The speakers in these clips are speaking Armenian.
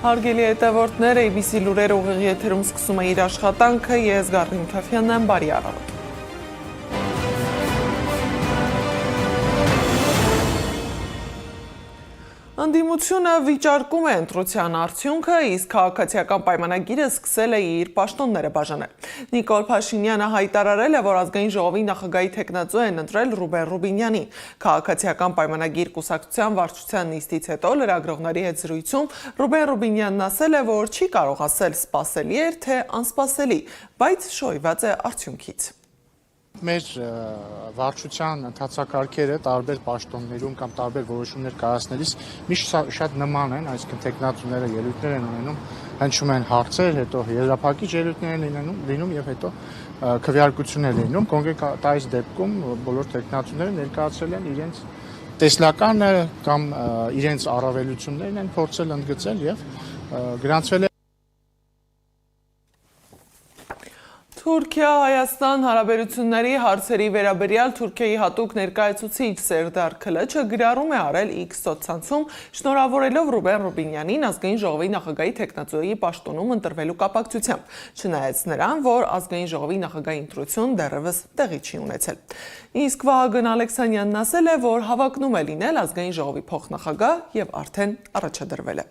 Հարգելի հետևորդներ, ABC լուրերը ուղիղ եթերում սկսում է իր աշխատանքը, ես Գառնիկ Թաֆյանն եմ, բարի առավոտ։ Ընդդիմությունը վիճարկում է ընտրության արդյունքը, իսկ քաղաքացիական պայմանագիրը սկսել է իր պաշտոնները բաժանել։ Նիկոլ Փաշինյանը հայտարարել է, որ ազգային ժողովի նախագահի թեկնածու են ընտրել Ռուբեն Ռուբինյանին։ Քաղաքացիական պայմանագիր կուսակցության վարչության նիստից հետո լրագրողների հետ զրույցում Ռուբեն Ռուբինյանն ասել է, որ չի կարող ասել սպասելի էր, թե անսպասելի, բայց շոյված է արդյունքից։ Մեր վարչության ընթացակարգերը տարբեր պաշտոններում կամ տարբեր որոշումներ կայացնելիս միշտ շատ նման են, այսինքն տեխնատուները ելույթներ են ունենում, հնչում են հարցեր, հետո եզրափակիչ ելույթներ են լինում եւ հետո քվեարկություններ լինում։ Կոնկրետ այս դեպքում բոլոր տեխնատուները ներկայացրել են իրենց տեսլականը կամ իրենց առավելություններն են փորձել ընդգծել եւ գրանցվել Թուրքիա-Հայաստան հարաբերությունների հարցերի վերաբերյալ Թուրքիայի հատուկ ներկայացուցիչ Սերդար Քլեչը գրառում է արել X սոցցանցում, շնորհավորելով Ռուբեն Ռուբինյանին ազգային ժողովի նախագահի թեկնածուի պաշտոնում ընտրվելու կապակցությամբ, չնայած նրան, որ ազգային ժողովի նախագահի ընտրություն դեռևս տեղի չի ունեցել։ Իսկ Վահագն Ալեքսանյանն ասել է, որ հավակնում է լինել ազգային ժողովի փոխնախագահ եւ արդեն առաջադրվել է։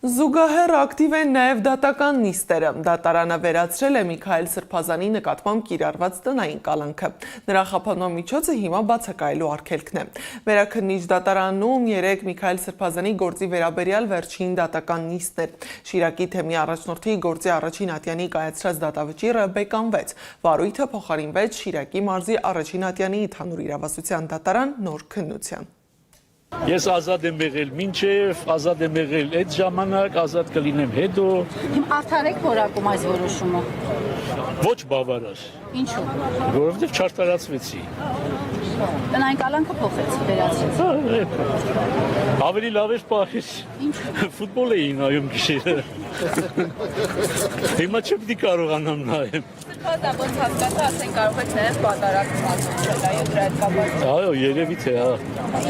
Զուգահեռ ակտիվ են նաև դատական նիստերը։ Դատարանը վերացրել է Միքայել Սրբազանի նկատմամբ կիրառված տնային կալանքը։ Նրա խափանման միջոցը հիմա բացակայելու արգելքն է։ Վերաքննիչ դատարանում 3 Միքայել Սրբազանի գործի վերաբերյալ վերջին դատական նիստն էր։ Շիրակի թեմի առաջնորդի գործի առաջին ատյանի կայացրած դատավճիռը բեկանվեց։ Վարույթը փոխարինվեց Շիրակի մարզի առաջին ատյանի ընդհանուր իրավասության դատարան նոր քննության։ Ես ազատ եմ եղել մինչև, ազատ եմ եղել այդ ժամանակ, ազատ կլինեմ հետո։ Արդար եք որակում այս որոշումը։ Ոչ բավարար։ Ինչու՞։ Որովհետև չարտարացվեցի։ Տնային կալանքը փոխեց, վերացրեց։ Ավելի լավ էր պահել։ Ֆուտբոլ էի նայում գիշերը։ Հիմա չպետք է կարողանամ նայեմ։ Սրբազան ոնց հասկացա, ասեն կարող եք նաև պատարագում ասել, այո, դրա հետ կապված։ Այո, երևի թե հա։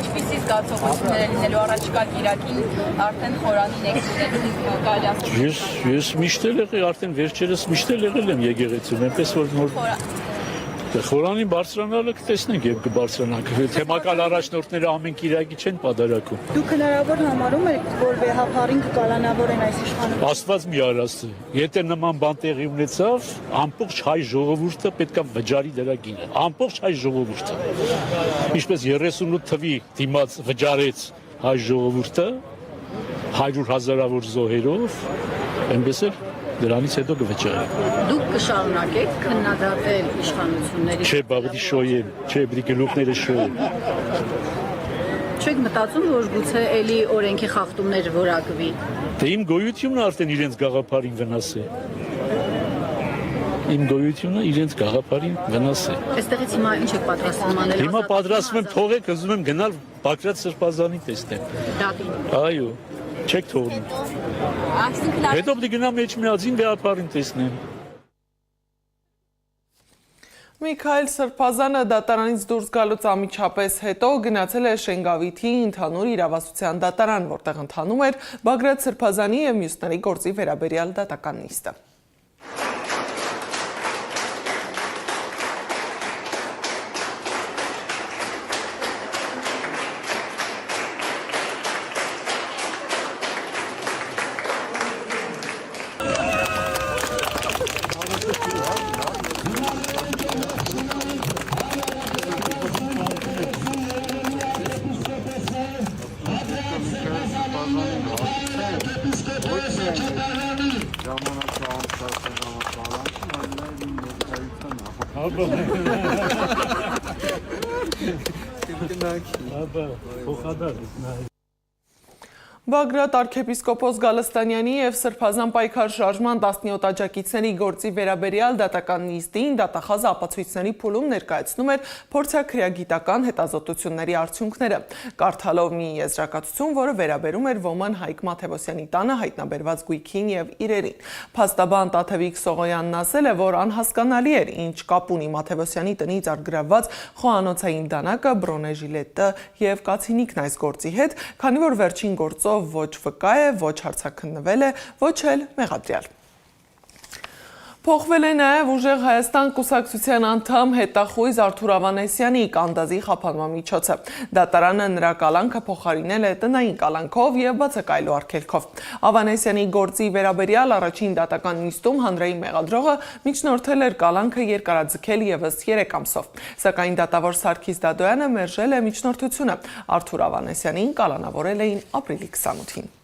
Ինչպիսի զգացողություններ են լինելու առաջիկա կիրակին արդեն խորանին եք լինելու կարելի Ես միշտ էլ եղել, արդեն վերջերս միշտ էլ եղել եմ եկեղեցում, այնպես որ նոր Խորանին բարձրանալը կտեսնենք եւ կբարձրանանք։ Թեմակալ առաջնորդները ամեն կիրակի չեն պատարագում։ Դուք հնարավոր համարում եք, որ վեհապարին կկալանավորեն այս իշխանությունը։ Աստված մի արասը։ Եթե նման բան տեղի ունեցավ, ամբողջ հայ ժողովուրդը պետք է վճարի դրա գինը։ Ամբողջ հայ ժողովուրդը։ Ինչպես 38 թվի դիմաց վճարեց հայ ժողովուրդը 100,000-ավոր զոհերով, այնպես էլ դրանից հետո կվճարի։ Դուք կշարունակեք քննադատել իշխանությունների։ Չէ, բաղդի շոյեմ, չէ, բրի գլուխները շոյեմ։ Չեք մտածում, որ գուցե էլի օրենքի խախտումներ որակվի։ Դե իմ գոյությունը արդեն իրենց գաղափարին վնաս է։ Իմ գոյությունը իրենց գաղափարին վնաս է։ Այստեղից հիմա ինչ եք պատրաստվում անել։ Հիմա պատրաստվում եմ թողեք, ուզում եմ գնալ Բագրատ Սրբազանին տեսնեմ։ Դատին։ Այո, չեք թողնի։ Հետո պիտի գնամ Էջմիածին վեհապարին տեսնեմ։ Միքայել Սրբազանը դատարանից դուրս գալուց անմիջապես հետո գնացել է Շենգավիթի ընդհանուր իրավասության դատարան, որտեղ ընթանում էր Բագրատ Սրբազանի եւ մյուսների գործի վերաբերյալ դատական նիստը։ Բագրատ arքեպիսկոպոս Գալստանյանի եւ Սրբազան պայքար շարժման 17 աջակիցների գործի վերաբերյալ դատական նիստին դատախազը ապացույցների փուլում ներկայացնում էր փորձաքրեագիտական հետազոտությունների արդյունքները, կարդալով մի եզրակացություն, որը վերաբերում էր Ոման Հայկ Մաթևոսյանի տանը հայտնաբերված գույքին եւ իրերին։ Փաստաբան Տաթևիկ Սողոյանն ասել է, որ անհասկանալի էր, ինչ կապ ունի Մաթևոսյանի տնից արգրավված խոհանոցային դանակը, բրոնեժիլետը եւ կացինիկն այս գործի հետ, քանի որ վերջին գործով իմաստով ոչ վկա է, ոչ հարցաքննվել է, ոչ էլ մեղադրյալ։ Փոխվել է նաև ուժեղ Հայաստան կուսակցության անդամ հետախույզ Արթուր Ավանեսյանի կանդազի խափանման միջոցը։ Դատարանը նրա կալանքը փոխարինել է տնային կալանքով եւ բացակայելու արգելքով։ Ավանեսյանի գործի վերաբերյալ առաջին դատական նիստում հանրային մեղադրողը միջնորդել էր կալանքը երկարաձգել եւս 3 ամսով։ Սակայն դատավոր Սարգիս Դադոյանը մերժել է միջնորդությունը։ Արթուր Ավանեսյանին կալանավորել էին ապրիլի 28-ին։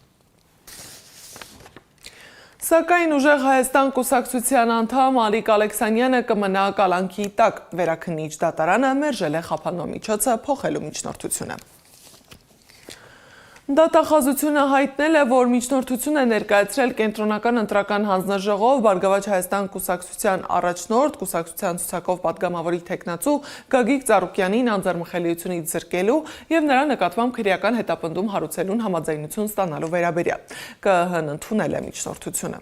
Սակայն ուժեղ Հայաստան կուսակցության անդամ Ալիկ Ալեքսանյանը կմնա կալանքի տակ։ Վերաքննիչ դատարանը մերժել է խափանման միջոցը փոխելու միջնորդությունը։ Դատախազությունը հայտնել է, որ միջնորդություն է ներկայացրել կենտրոնական ընտրական հանձնաժողով Բարգավաճ Հայաստան կուսակցության առաջնորդ, կուսակցության ցուցակով պատգամավորի թեկնածու Գագիկ Ծառուկյանին անձեռմխելիությունից զրկելու եւ նրա նկատմամբ քրեական հետապնդում հարուցելուն համաձայնություն ստանալու վերաբերյալ։ ԿԸՀ-ն ընդունել է միջնորդությունը։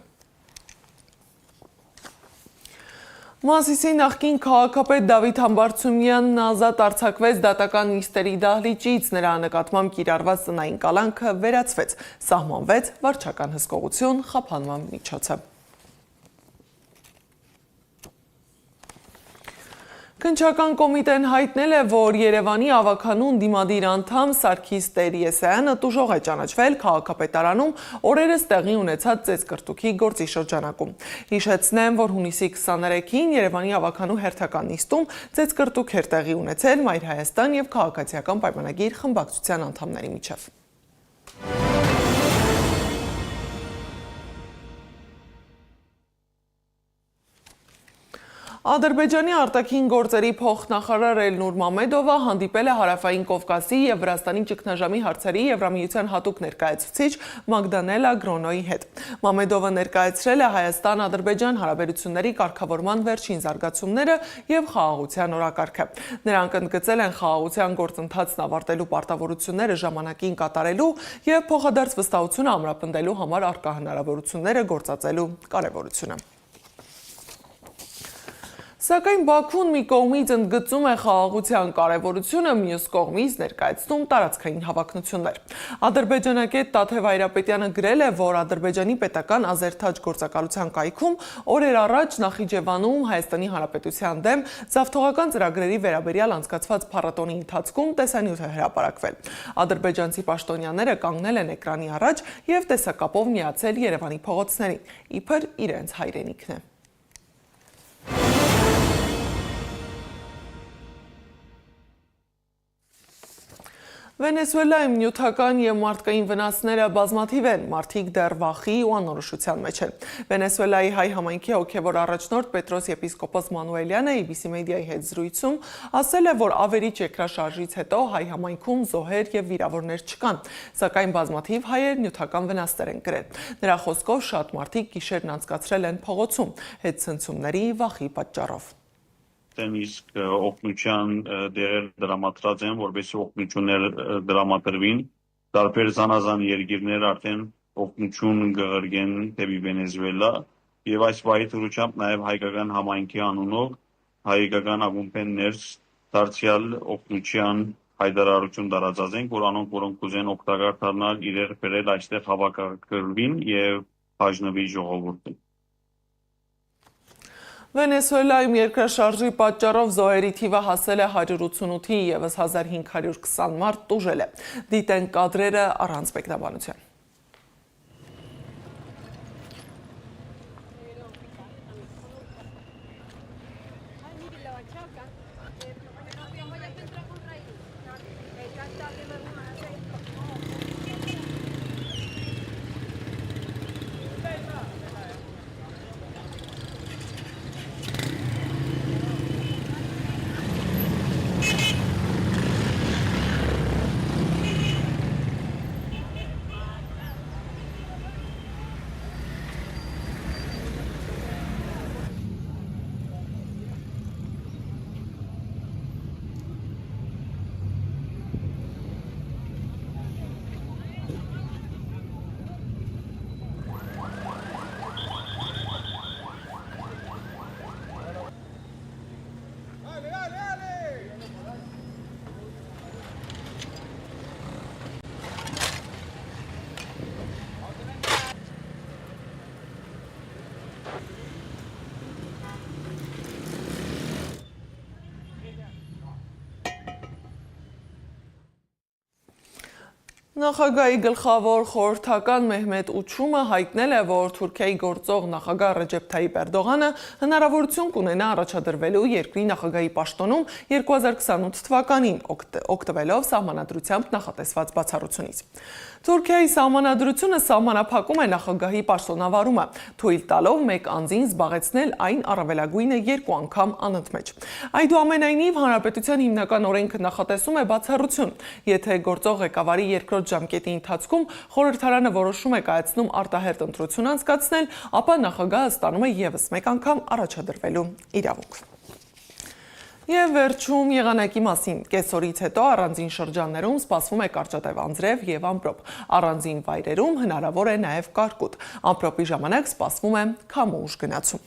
Մասիսի նախկին քաղաքապետ Դավիթ Համբարձումյանն ազատ արձակվեց դատական նիստերի դահլիճից, նրա նկատմամբ կիրառված տնային կալանքը վերացվեց, սահմանվեց վարչական հսկողություն խափանման միջոցը։ Քննչական կոմիտեն հայտնել է, որ Երևանի ավականուն դիմադիր անդամ Սարգիս Տեր-Եսայանը տուժող է ճանաչվել քաղաքապետարանում օրերս տեղի ունեցած ծեծկրտուքի գործի շրջանակում։ Հիշեցնեմ, որ հունիսի 23-ին Երևանի ավականու հերթական նիստում ծեծկրտուք էր տեղի ունեցել Մայր Հայաստան եւ Քաղաքացիական պայմանագիր խմբակցության անդամների միջև։ Ադրբեջանի արտաքին գործերի փոխնախարար Էլնուր Մամեդովը հանդիպել է Հարավային Կովկասի եւ Վրաստանի ճգնաժամի հարցերի Եվրամիության հատուկ ներկայացուցիչ Մագդանելա Գրոնոյի հետ։ Մամեդովը ներկայացրել է Հայաստան-Ադրբեջան հարաբերությունների կարգավորման վերջին զարգացումները եւ խաղաղության օրակարգը։ Նրանք ընդգծել են խաղաղության գործընթացն ավարտելու պարտավորությունները ժամանակին կատարելու եւ փոխադարձ վստահությունը ամրապնդելու համար առկա հնարավորությունները գործածելու կարեւորությունը։ Սակայն Բաքուն մի կողմից ընդգծում է խաղաղության կարևորությունը, մյուս կողմից ներկայացնում տարածքային հավակնություններ։ Ադրբեջանակետ Տաթև Այրապետյանը գրել է, որ Ադրբեջանի պետական Ազերթաջ գործակալության կայքում օրեր առաջ Նախիջևանում Հայաստանի Հանրապետության դեմ զավթողական ծրագրերի վերաբերյալ անցկացված փառատոնի ընթացքում տեսանյութ է հրապարակվել։ Ադրբեջանցի պաշտոնյաները կանգնել են էկրանի առաջ եւ տեսակապով միացել Երևանի փողոցներին, իբր իրենց հայրենիքն է։ Վենեսուելայում նյութական եւ մարդկային վնասները բազմաթիվ են, մարդիկ դեռ վախի ու անորոշության մեջ են։ Վենեսուելայի հայ համայնքի հոգևոր առաջնորդ Պետրոս եպիսկոպոս Մանուելյանը ABC մեդիայի հետ զրույցում ասել է, որ ավերիչ երկրաշարժից հետո հայ համայնքում զոհեր եւ վիրավորներ չկան, սակայն բազմաթիվ հայեր նյութական վնասներ են կրել։ Նրա խոսքով շատ մարդիկ գիշերն անցկացրել են փողոցում, հետցնցումների վախի պատճառով։ Իսկ օգնության դերեր դրամատրած են, որովհետեւ օգնություններ դրամատրվին, տարբեր զանազան երկիրներ արդեն օգնություն գղրգեն դեպի Վենեսուելա եւ այս վայրի դրությամբ նաեւ հայկական համայնքի անունով հայկական ակումբներ դարձյալ օգնության հայտարարություն տարածած են, որոնք կուզեն օգտակար դառնալ իրեր բերել այստեղ հավաքագրվին եւ բաժնվի ժողովուրդը։ Վենեսուելայում երկրաշարժի պատճառով զոհերի թիվը հասել է 188-ի, եւս 1520 մարդ տուժել է։ Դիտենք կադրերը առանց մեկնաբանության։ Նախագահի գլխավոր խորհրդական Մեհմեդ Ուչումը հայտնել է, որ Թուրքիայի գործող նախագահ Ռեջեփ Թայիփ Էրդողանը հնարավորություն կունենա առաջադրվելու երկրի նախագահի պաշտոնում 2028 թվականին, օգտվելով սահմանադրությամբ նախատեսված բացառությունից։ Թուրքիայի սահմանադրությունը սահմանափակում է նախագահի պաշտոնավարումը, թույլ տալով մեկ անձին զբաղեցնել այն առավելագույնը 2 անգամ անընդմեջ։ Այդուամենայնիվ, Հանրապետության հիմնական օրենքը նախատեսում է բացառություն, եթե գործող ղեկավարի երկրորդ ժամկետի ընթացքում խորհրդարանը որոշում է կայացնում արտահերթ ընտրություն անցկացնել, ապա նախագահը ստանում է ևս մեկ անգամ առաջադրվելու իրավունք։ Եվ վերջում եղանակի մասին, կեսօրից հետո առանձին շրջաններում սպասվում է կարճատև անձրև եւ ամպրոպ, առանձին վայրերում հնարավոր է նաեւ կարկուտ, ամպրոպի ժամանակ սպասվում է քամու ուժ գնացում։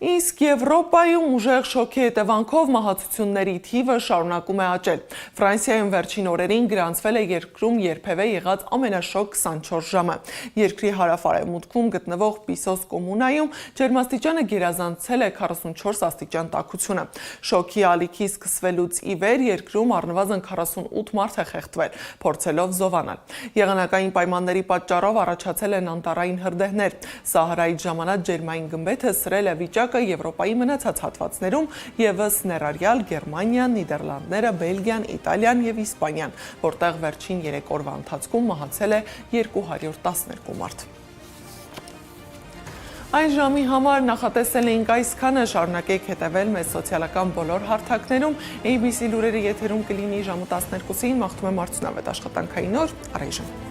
Իսկ Եվրոպայում ուժեղ շոկի հետևանքով մահացությունների թիվը շարունակում է աճել։ Ֆրանսիայում վերջին օրերին գրանցվել է երկրում երբևէ եղած ամենաշոգ 24 ժամը։ Երկրի հարավ-արևմուտքում գտնվող Պիսոս կոմունայում ջերմաստիճանը գերազանցել է 44 աստիճան տաքությունը։ Շոկի ալիքի սկսվելուց ի վեր երկրում առնվազն 48 մարդ է խեղդվել, փորձելով զովանալ։ Եղանակային պայմանների պատճառով առաջացել են անտառային հրդեհներ։ Սահարայից ժամանած ջերմային գմբեթը սրել է վիճակը Եվրոպայի մնացած հատվածներում ևս ներառյալ Գերմանիան, Նիդերլանդները, Բելգիան, Իտալիան եւ Իսպանիան, որտեղ վերջին 3 օրվա ընթացքում մահացել է 212 մարդ։ Այս ժամի համար նախատեսել էինք այսքանը, շարունակեք հետևել մեզ սոցիալական բոլոր հարթակներում, ABC լուրերը եթերում կլինի ժամը 12-ին, մաղթում եմ արդյունավետ աշխատանքային օր, առայժմ։